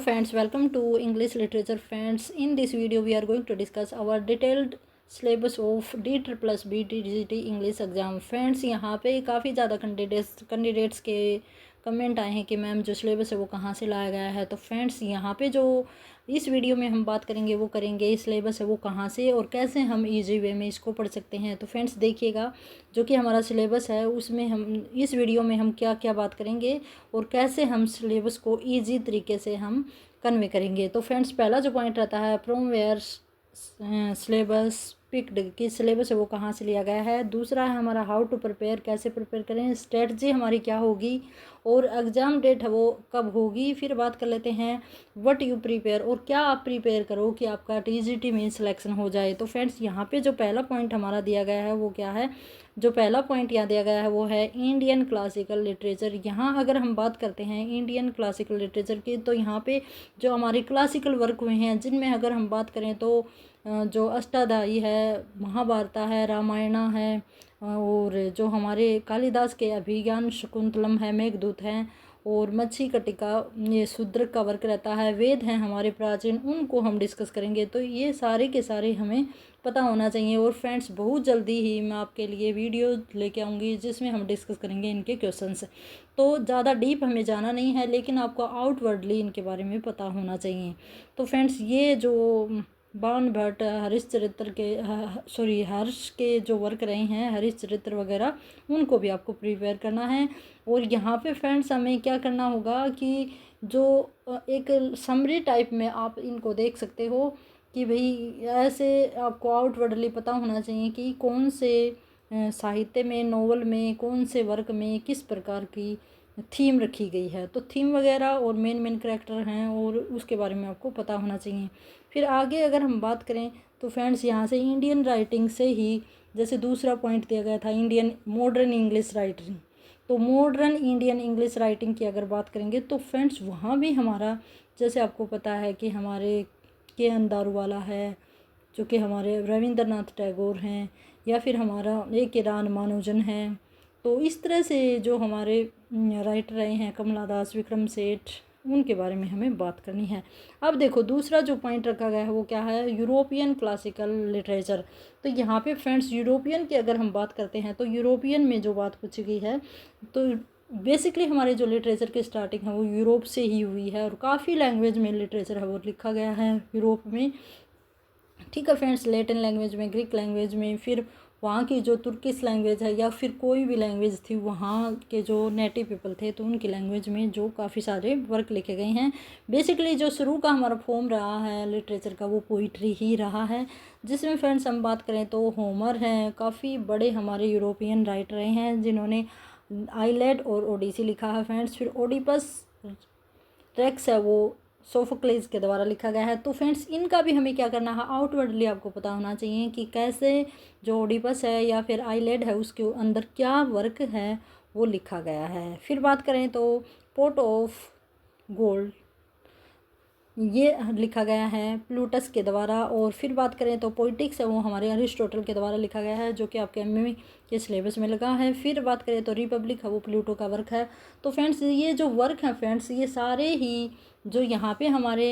friends, welcome to English Literature friends. In this video we are going to discuss our detailed syllabus of D++ BTGT English exam. Friends यहाँ पे काफ़ी ज़्यादा candidates के comment आए हैं कि ma'am जो सिलेबस है वो कहाँ से लाया गया है। तो फ्रेंड्स यहाँ पे जो इस वीडियो में हम बात करेंगे वो करेंगे सिलेबस है वो कहाँ से और कैसे हम इजी वे में इसको पढ़ सकते हैं। तो फ्रेंड्स देखिएगा जो कि हमारा सिलेबस है उसमें हम इस वीडियो में हम क्या क्या बात करेंगे और कैसे हम सिलेबस को ईजी तरीके से हम कन्वे करेंगे। तो फ्रेंड्स पहला जो पॉइंट रहता है फ्रॉम वेयर सिलेबस पिक्ड कि सिलेबस है वो कहाँ से लिया गया है। दूसरा है हमारा हाउ टू प्रिपेयर, कैसे प्रिपेयर करें, स्ट्रेटजी हमारी क्या होगी और एग्ज़ाम डेट है वो कब होगी। फिर बात कर लेते हैं व्हाट यू प्रिपेयर और क्या आप प्रिपेयर करो कि आपका टीजीटी में सिलेक्शन हो जाए। तो फ्रेंड्स यहाँ पे जो पहला पॉइंट हमारा दिया गया है वो क्या है, जो पहला पॉइंट यहाँ दिया गया है वो है इंडियन क्लासिकल लिटरेचर। यहाँ अगर हम बात करते हैं इंडियन क्लासिकल लिटरेचर की तो यहाँ पे जो हमारे क्लासिकल वर्क हुए हैं जिनमें अगर हम बात करें तो जो अष्टाध्यायी है, महाभारत है, रामायणा है और जो हमारे कालिदास के अभिज्ञान शकुंतलम है, मेघदूत हैं और मच्छी कटिका ये शूद्रक का वर्क रहता है, वेद हैं हमारे प्राचीन, उनको हम डिस्कस करेंगे। तो ये सारे के सारे हमें पता होना चाहिए। और फ्रेंड्स बहुत जल्दी ही मैं आपके लिए वीडियो लेके आऊँगी जिसमें हम डिस्कस करेंगे इनके क्वेश्चंस। तो ज़्यादा डीप हमें जाना नहीं है लेकिन आपको आउटवर्डली इनके बारे में पता होना चाहिए। तो फ्रेंड्स ये जो बाण भट्ट हरिश्चरित्र के हर्ष के जो वर्क रहे हैं हरिश्चरित्र वगैरह उनको भी आपको प्रिपेयर करना है। और यहाँ पे फ्रेंड्स हमें क्या करना होगा कि जो एक समरी टाइप में आप इनको देख सकते हो कि भाई ऐसे आपको आउटवर्डली पता होना चाहिए कि कौन से साहित्य में, नोवेल में, कौन से वर्क में किस प्रकार की थीम रखी गई है। तो थीम वगैरह और मेन कैरेक्टर हैं और उसके बारे में आपको पता होना चाहिए। फिर आगे अगर हम बात करें तो फ्रेंड्स यहाँ से इंडियन राइटिंग से ही जैसे दूसरा पॉइंट दिया गया था इंडियन मॉडर्न इंग्लिश राइटिंग, तो मॉडर्न इंडियन इंग्लिश राइटिंग की अगर बात करेंगे तो फ्रेंड्स वहाँ भी हमारा जैसे आपको पता है कि हमारे के.एन. दारूवाला है जो कि हमारे रविंद्रनाथ टैगोर हैं या फिर हमारा A.K. रामानुजन हैं। तो इस तरह से जो हमारे राइटर रहे हैं कमला दास, विक्रम सेठ, उनके बारे में हमें बात करनी है। अब देखो दूसरा जो पॉइंट रखा गया है वो क्या है, यूरोपियन क्लासिकल लिटरेचर। तो यहाँ पे फ्रेंड्स यूरोपियन की अगर हम बात करते हैं तो यूरोपियन में जो बात पूछी गई है तो बेसिकली हमारे जो लिटरेचर की स्टार्टिंग है वो यूरोप से ही हुई है और काफ़ी लैंग्वेज में लिटरेचर है वो लिखा गया है यूरोप में। ठीक है फ्रेंड्स, लैटिन लैंग्वेज में, ग्रीक लैंग्वेज में, फिर वहाँ की जो तुर्किश लैंग्वेज है या फिर कोई भी लैंग्वेज थी वहाँ के जो नेटिव पीपल थे तो उनकी लैंग्वेज में जो काफ़ी सारे वर्क लिखे गए हैं। बेसिकली जो शुरू का हमारा फॉर्म रहा है लिटरेचर का वो पोइट्री ही रहा है, जिसमें फ्रेंड्स हम बात करें तो होमर हैं, काफ़ी बड़े हमारे यूरोपियन राइटर रहे हैं जिन्होंने आइलेड और ओडिसी लिखा है फ्रेंड्स। फिर ओडिपस रेक्स है वो सोफोक्लेस के द्वारा लिखा गया है। तो फ्रेंड्स इनका भी हमें क्या करना है, आउटवर्डली आपको पता होना चाहिए कि कैसे जो ओडिपस है या फिर आइलेड है उसके अंदर क्या वर्क है वो लिखा गया है। फिर बात करें तो पोट ऑफ गोल्ड ये लिखा गया है प्लूटस के द्वारा। और फिर बात करें तो पोइटिक्स है वो हमारे अरिस्टोटल के द्वारा लिखा गया है जो कि आपके एमए के सिलेबस में लगा है। फिर बात करें तो रिपब्लिक है वो प्लूटो का वर्क है। तो फ्रेंड्स ये जो वर्क है फ्रेंड्स ये सारे ही जो यहाँ पे हमारे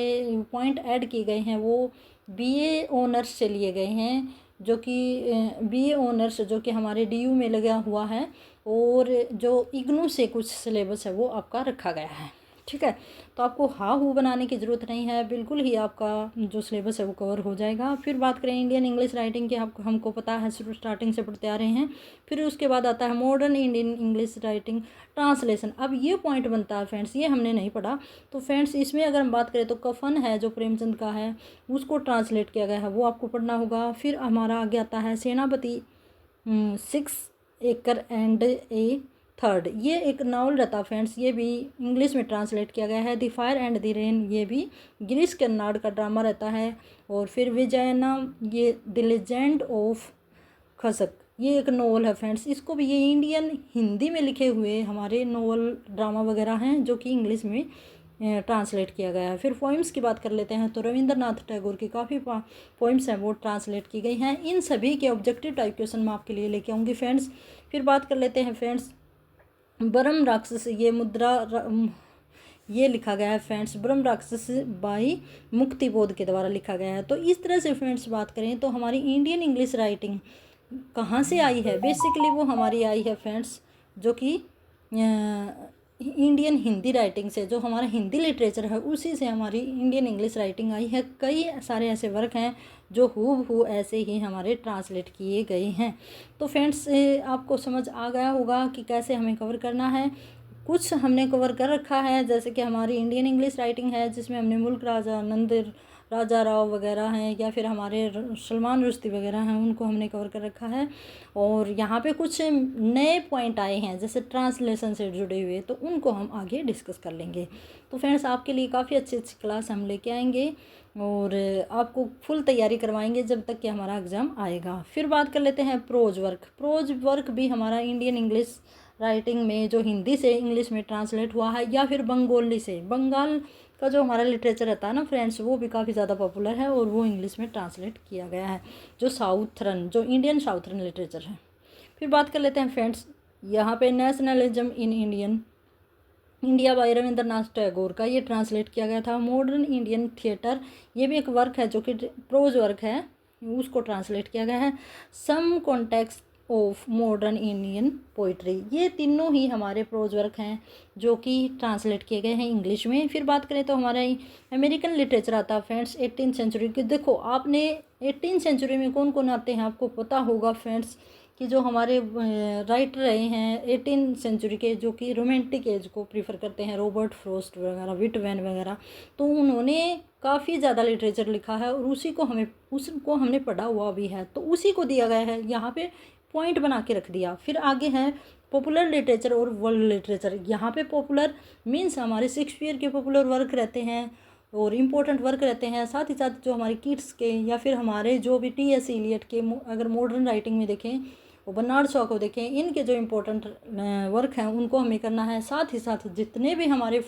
पॉइंट ऐड किए गए हैं वो बीए ऑनर्स से लिए गए हैं, जो कि बीए ऑनर्स जो कि हमारे डीयू में लगा हुआ है और जो इग्नू से कुछ सिलेबस है वो आपका रखा गया है। ठीक है, तो आपको हाँ हू बनाने की ज़रूरत नहीं है, बिल्कुल ही आपका जो सिलेबस है वो कवर हो जाएगा। फिर बात करें इंडियन इंग्लिश राइटिंग की, आपको हमको पता है स्टार्टिंग से पढ़ते आ रहे हैं। फिर उसके बाद आता है modern Indian English writing translation. अब ये पॉइंट बनता है फ्रेंड्स, ये हमने नहीं पढ़ा। तो फ्रेंड्स इसमें अगर हम बात करें तो कफन है जो प्रेमचंद का है उसको ट्रांसलेट किया गया है वो आपको पढ़ना होगा। फिर हमारा आगे आता है सेनापति 6 एकर एंड ए थर्ड, ये एक नावल रहता फ्रेंड्स, ये भी इंग्लिश में ट्रांसलेट किया गया है। The fire and the rain ये भी गिरीश कर्नाड का ड्रामा रहता है। और फिर विजयना ये द लेजेंड ऑफ खसक ये एक नोवेल है फ्रेंड्स, इसको भी ये इंडियन हिंदी में लिखे हुए हमारे नोवेल ड्रामा वगैरह हैं जो कि इंग्लिश में ट्रांसलेट किया गया है। फिर पोइम्स की बात कर लेते हैं तो रविंद्रनाथ टैगोर की काफ़ी पोइम्स हैं वो ट्रांसलेट की गई हैं। इन सभी के ऑब्जेक्टिव टाइप क्वेश्चन मैं आपके लिए लेके आऊँगी फ्रेंड्स। फिर बात कर लेते हैं फ्रेंड्स ब्रह्म राक्षस, ये मुद्रा ये लिखा गया है फ्रेंड्स ब्रह्म राक्षस बाई मुक्ति बोध के द्वारा लिखा गया है। तो इस तरह से फ्रेंड्स बात करें तो हमारी इंडियन इंग्लिश राइटिंग कहाँ से आई है, बेसिकली वो हमारी आई है फ्रेंड्स जो कि इंडियन हिंदी राइटिंग से, जो हमारा हिंदी लिटरेचर है उसी से हमारी इंडियन इंग्लिश राइटिंग आई है। कई सारे ऐसे वर्क हैं जो हूबहू ऐसे ही हमारे ट्रांसलेट किए गए हैं। तो फ्रेंड्स आपको समझ आ गया होगा कि कैसे हमें कवर करना है। कुछ हमने कवर कर रखा है, जैसे कि हमारी इंडियन इंग्लिश राइटिंग है जिसमें हमने मुल्क राजा नंदिर राजा राव वगैरह हैं या फिर हमारे सलमान रुश्दी वगैरह हैं, उनको हमने कवर कर रखा है। और यहाँ पे कुछ नए पॉइंट आए हैं जैसे ट्रांसलेशन से जुड़े हुए, तो उनको हम आगे डिस्कस कर लेंगे। तो फ्रेंड्स आपके लिए काफ़ी अच्छी अच्छी क्लास हम लेके आएंगे और आपको फुल तैयारी करवाएंगे जब तक कि हमारा एग्ज़ाम आएगा। फिर बात कर लेते हैं प्रोज वर्क। प्रोज वर्क भी हमारा इंडियन इंग्लिश राइटिंग में जो हिंदी से इंग्लिश में ट्रांसलेट हुआ है या फिर बंगाली से, बंगाल का जो हमारा लिटरेचर रहता है ना फ्रेंड्स, वो भी काफ़ी ज़्यादा पॉपुलर है और वो इंग्लिश में ट्रांसलेट किया गया है, जो साउथर्न जो इंडियन साउथर्न लिटरेचर है। फिर बात कर लेते हैं फ्रेंड्स यहाँ पे nationalism in India by Rabindranath Tagore का ये ट्रांसलेट किया गया था। मॉडर्न इंडियन थिएटर, ये भी एक वर्क है जो कि प्रोज वर्क है, उसको ट्रांसलेट किया गया है। Some context of modern Indian poetry, ये तीनों ही हमारे प्रोज वर्क हैं जो कि ट्रांसलेट किए गए हैं इंग्लिश में। फिर बात करें तो हमारा अमेरिकन लिटरेचर आता है फ्रेंड्स 18th सेंचुरी की। देखो आपने 18th सेंचुरी में कौन कौन आते हैं आपको पता होगा फ्रेंड्स कि जो हमारे राइटर रहे हैं 18th सेंचुरी के, जो कि रोमांटिक एज को प्रीफर करते हैं, रॉबर्ट फ्रॉस्ट वगैरह, विटमैन वगैरह, तो उन्होंने काफ़ी ज़्यादा लिटरेचर लिखा है और उसको हमने पढ़ा हुआ भी है, तो उसी को दिया गया है यहाँ पे, पॉइंट बना के रख दिया। फिर आगे है पॉपुलर लिटरेचर और वर्ल्ड लिटरेचर। यहाँ पे पॉपुलर मीन्स हमारे शेक्सपियर के पॉपुलर वर्क रहते हैं और इम्पोर्टेंट वर्क रहते हैं, साथ ही साथ जो हमारे किड्स के या फिर हमारे जो भी टी.एस. इलियट के, अगर मॉडर्न राइटिंग में देखें और बर्नार्ड शॉ को देखें, इनके जो इम्पोर्टेंट वर्क हैं उनको हमें करना है। साथ ही साथ जितने भी हमारे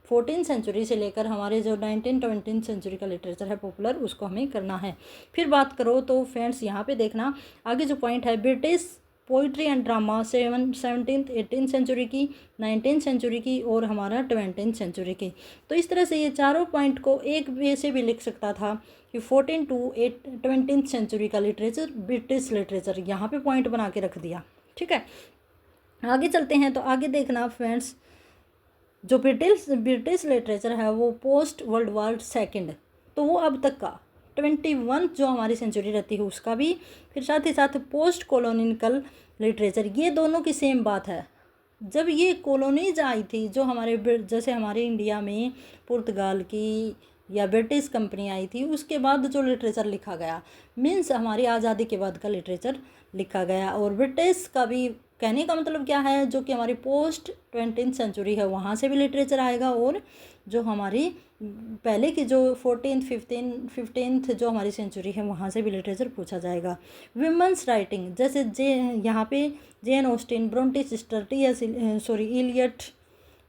14th सेंचुरी से लेकर हमारे जो 19th सेंचुरी का लिटरेचर है पॉपुलर, उसको हमें करना है। फिर बात करो तो फ्रेंड्स यहाँ पे देखना आगे जो पॉइंट है, British poetry and drama 17th 18th century की, 19th सेंचुरी की और हमारा 20th सेंचुरी की। तो इस तरह से ये चारों पॉइंट को एक वे से भी लिख सकता था कि 14 to 20th सेंचुरी का लिटरेचर ब्रिटिश लिटरेचर, यहाँ पे पॉइंट बना के रख दिया। ठीक है, आगे चलते हैं। तो आगे देखना फ्रेंड्स जो ब्रिटिश लिटरेचर है वो पोस्ट वर्ल्ड वार सेकेंड, तो वो अब तक का 21 जो हमारी सेंचुरी रहती है उसका भी, फिर साथ ही साथ पोस्ट कॉलोनिकल लिटरेचर, ये दोनों की सेम बात है। जब ये कॉलोनीज आई थी, जो हमारे जैसे हमारे इंडिया में पुर्तगाल की या ब्रिटिश कंपनी आई थी, उसके बाद जो लिटरेचर लिखा गया मीन्स हमारी आज़ादी के बाद का लिटरेचर लिखा गया। और ब्रिटिश का भी कहने का मतलब क्या है, जो कि हमारी पोस्ट 20th सेंचुरी है वहाँ से भी लिटरेचर आएगा, और जो हमारी पहले की जो 14th 15th जो हमारी सेंचुरी है वहाँ से भी लिटरेचर पूछा जाएगा। विमेंस राइटिंग जैसे यहाँ पे Jane Austen, Bronte sister, Eliot,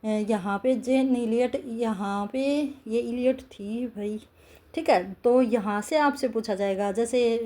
यहाँ पे जेन इलियट, यहाँ पे ये इलियट थी भाई, ठीक है। तो यहाँ से आपसे पूछा जाएगा, जैसे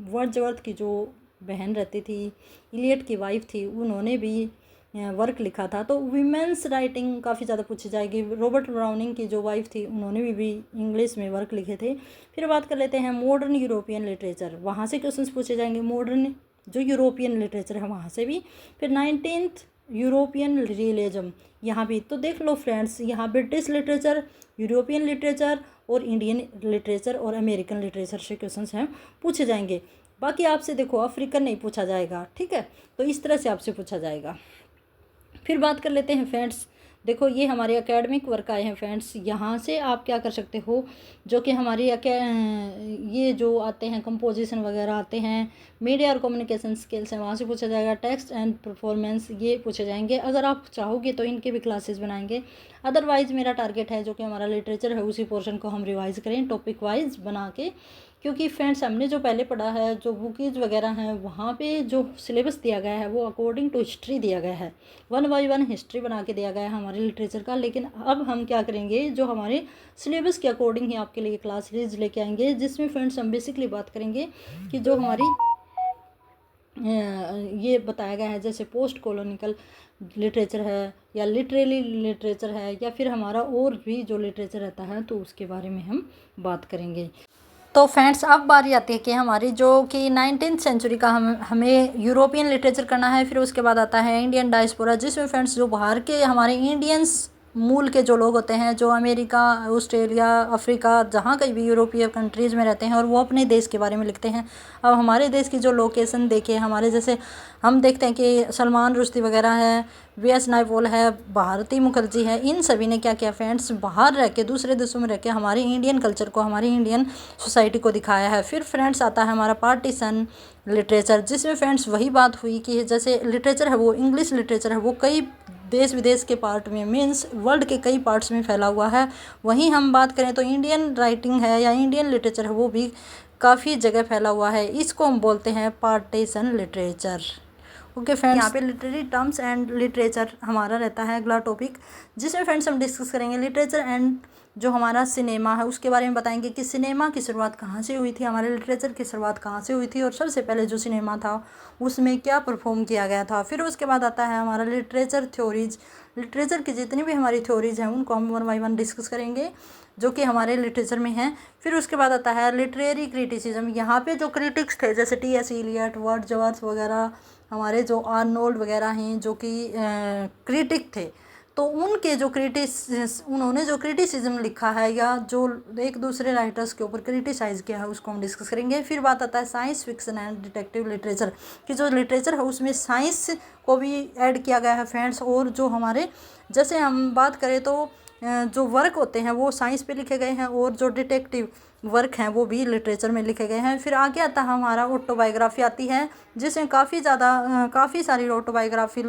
वर्ड्सवर्थ की जो बहन रहती थी, इलियट की वाइफ थी, उन्होंने भी वर्क लिखा था, तो वीमेंस राइटिंग काफ़ी ज़्यादा पूछी जाएगी। रॉबर्ट ब्राउनिंग की जो वाइफ थी उन्होंने भी इंग्लिश में वर्क लिखे थे। फिर बात कर लेते हैं मॉडर्न यूरोपियन लिटरेचर, वहाँ से क्वेश्चंस पूछे जाएंगे, मॉडर्न जो यूरोपियन लिटरेचर है वहाँ से भी। फिर 19th यूरोपियन रियलिज्म, यहाँ भी तो देख लो फ्रेंड्स, यहाँ ब्रिटिश लिटरेचर, यूरोपियन लिटरेचर और इंडियन लिटरेचर और अमेरिकन लिटरेचर से क्वेश्चंस हैं पूछे जाएंगे। बाकी आपसे देखो अफ्रीकन नहीं पूछा जाएगा, ठीक है, तो इस तरह से आपसे पूछा जाएगा। फिर बात कर लेते हैं फ्रेंड्स, देखो ये हमारे एकेडमिक वर्क आए हैं फ्रेंड्स, यहाँ से आप क्या कर सकते हो, जो कि हमारी ये जो आते हैं कंपोजिशन वगैरह आते हैं, मीडिया और कम्युनिकेशन स्किल्स हैं, वहाँ से पूछा जाएगा। टेक्स्ट एंड परफॉर्मेंस ये पूछे जाएंगे, अगर आप चाहोगे तो इनके भी क्लासेस बनाएंगे। अदरवाइज़ मेरा टारगेट है जो कि हमारा लिटरेचर है उसी पोर्शन को हम रिवाइज़ करें टॉपिक वाइज बना के, क्योंकि फ्रेंड्स हमने जो पहले पढ़ा है, जो बुकीज वगैरह हैं, वहाँ पे जो सिलेबस दिया गया है वो अकॉर्डिंग टू हिस्ट्री दिया गया है, 1 by 1 हिस्ट्री बना के दिया गया है हमारे लिटरेचर का। लेकिन अब हम क्या करेंगे, जो हमारे सिलेबस के अकॉर्डिंग ही आपके लिए क्लास सीरीज लेके आएंगे, जिसमें फ्रेंड्स हम बेसिकली बात करेंगे कि जो हमारी ये बताया गया है, जैसे पोस्ट कॉलोनिकल लिटरेचर है या लिटरेरी लिटरेचर है या फिर हमारा और भी जो लिटरेचर रहता है, तो उसके बारे में हम बात करेंगे। तो फ्रेंड्स अब बारी आती है कि हमारी जो कि 19th सेंचुरी का हमें यूरोपियन लिटरेचर करना है। फिर उसके बाद आता है इंडियन डायस्पोरा, जिसमें फ्रेंड्स जो बाहर के हमारे इंडियंस मूल के जो लोग होते हैं, जो अमेरिका, ऑस्ट्रेलिया, अफ्रीका, जहाँ कहीं भी यूरोपीय कंट्रीज़ में रहते हैं और वो अपने देश के बारे में लिखते हैं। अब हमारे देश की जो लोकेशन देखे, हमारे जैसे हम देखते हैं कि सलमान रुश्दी वगैरह है, वी.एस. नायपॉल है, भारती मुखर्जी है, इन सभी ने क्या किया फ्रेंड्स, बाहर रह के, दूसरे देशों में रह के हमारे इंडियन कल्चर को, हमारी इंडियन सोसाइटी को दिखाया है। फिर फ्रेंड्स आता है हमारा पार्टीशन लिटरेचर, जिसमें फ्रेंड्स वही बात हुई कि जैसे लिटरेचर है वो इंग्लिश लिटरेचर है, वो कई देश विदेश के पार्ट में, मीन्स वर्ल्ड के कई पार्ट्स में फैला हुआ है। वहीं हम बात करें तो इंडियन राइटिंग है या इंडियन लिटरेचर है, वो भी काफ़ी जगह फैला हुआ है। इसको हम बोलते हैं पार्टीशन लिटरेचर। ओके फ्रेंड्स, यहाँ पे लिटरेरी टर्म्स एंड लिटरेचर हमारा रहता है अगला टॉपिक, जिसमें फ्रेंड्स हम डिस्कस करेंगे लिटरेचर एंड जो हमारा सिनेमा है उसके बारे में बताएंगे कि सिनेमा की शुरुआत कहाँ से हुई थी, हमारे लिटरेचर की शुरुआत कहाँ से हुई थी और सबसे पहले जो सिनेमा था उसमें क्या परफॉर्म किया गया था। फिर उसके बाद आता है हमारा लिटरेचर थ्योरीज, लिटरेचर की जितनी भी हमारी थ्योरीज हैं उनको हम 1 बाय 1 डिस्कस करेंगे जो कि हमारे लिटरेचर में हैं। फिर उसके बाद आता है लिटरेरी क्रिटिसिज्म, यहाँ पे जो क्रिटिक्स थे जैसे टी.एस. इलियट, वर्ड्सवर्थ वगैरह, हमारे जो आर्नोल्ड वगैरह हैं जो कि क्रिटिक थे, तो उनके जो उन्होंने जो क्रिटिसिज्म लिखा है या जो एक दूसरे राइटर्स के ऊपर क्रिटिसाइज़ किया है उसको हम डिस्कस करेंगे। फिर बात आता है science fiction and detective literature, कि जो लिटरेचर है उसमें साइंस को भी ऐड किया गया है फ्रेंड्स, और जो हमारे जैसे हम बात करें तो जो वर्क होते हैं वो साइंस पे लिखे गए हैं और जो डिटेक्टिव वर्क हैं वो भी लिटरेचर में लिखे गए हैं। फिर आगे आता है हमारा ऑटोबायोग्राफी आती है, जिसमें काफ़ी सारी ऑटोबायोग्राफी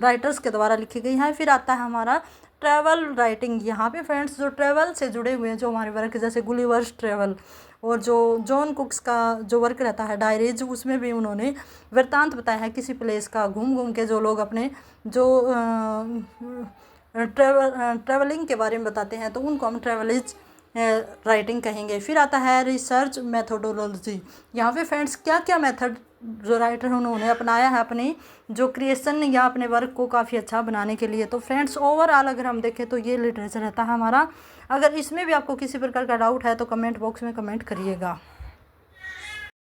राइटर्स के द्वारा लिखी गई है। फिर आता है हमारा ट्रैवल राइटिंग, यहाँ पे फ्रेंड्स जो ट्रैवल से जुड़े हुए जो हमारे वर्क जैसे गुलिवर्स ट्रैवल और जो जॉन कुक्स का जो वर्क रहता है डायरीज, उसमें भी उन्होंने वृत्तांत बताया है किसी प्लेस का, घूम घूम के जो लोग अपने जो ट्रैवलिंग के बारे में बताते हैं तो उनको हम ट्रैवलिज राइटिंग कहेंगे। फिर आता है रिसर्च मेथोडोलॉजी, यहाँ पे फ्रेंड्स क्या क्या मेथड जो राइटर उन्होंने अपनाया है अपनी जो क्रिएशन या अपने वर्क को काफ़ी अच्छा बनाने के लिए। तो फ्रेंड्स ओवरऑल अगर हम देखें तो ये लिटरेचर रहता है हमारा। अगर इसमें भी आपको किसी प्रकार का डाउट है तो कमेंट बॉक्स में कमेंट करिएगा।